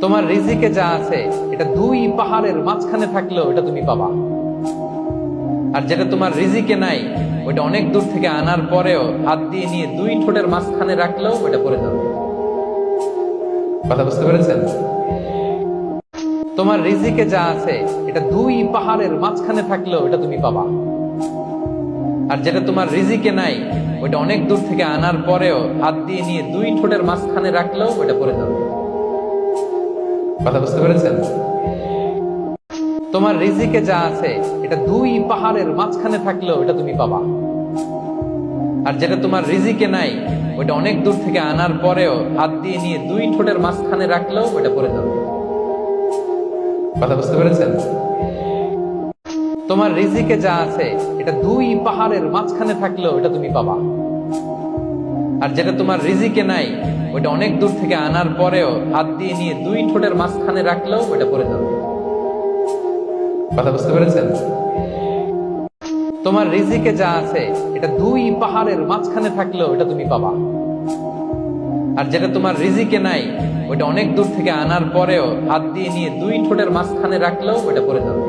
তোমার রিজিকে যা আছে এটা দুই পাহাড়ের মাঝখানে থাকলেও এটা তুমি পাবা। আর যেটা তোমার রিজিকে নাই ওটা অনেক দূর থেকে আনার পরেও হাত দিয়ে নিয়ে দুই ঠোঁটের মাঝখানে রাখলেও ওটা পড়ে যাবে। কথা বুঝতে পেরেছেন? তোমার রিজিকে যা আছে এটা দুই পাহাড়ের মাঝখানে থাকলেও এটা তুমি পাবা। আর যেটা তোমার রিজিকে নাই ওটা অনেক দূর থেকে আনার পরেও হাত দিয়ে নিয়ে দুই ঠোঁটের মাঝখানে রাখলেও ওটা পড়ে যাবে। কথা বুঝতে পেরেছেন? তোমার রিজিকে যা আছে এটা দুই পাহাড়ের মাঝখানে থাকলেও এটা তুমি পাবা। আর যেটা তোমার রিজিকে নাই ওটা অনেক দূর থেকে আনার পরেও হাত দিয়ে নিয়ে দুই ঠোঁটের মাঝখানে রাখলেও ওটা পড়ে যাবে। কথা বুঝতে পেরেছেন? তোমার রিজিকে যা আছে এটা দুই পাহাড়ের মাঝখানে থাকলেও এটা তুমি পাবা। আর যেটা তোমার রিজিকে নাই ওটা অনেক দূর থেকে আনার পরেও হাত দিয়ে নিয়ে দুই ঠোঁটের মাঝখানে রাখলেও ওটা পড়ে যাবে। কথা বুঝতে পেরেছেন? তোমার রিজিকে যা আছে এটা দুই পাহাড়ের মাঝখানে থাকলেও এটা তুমি পাবা। আর যেটা তোমার রিজিকে নাই ওটা অনেক দূর থেকে আনার পরেও হাত দিয়ে নিয়ে দুই ঠোঁটের মাঝখানে রাখলেও ওটা পড়ে যাবে।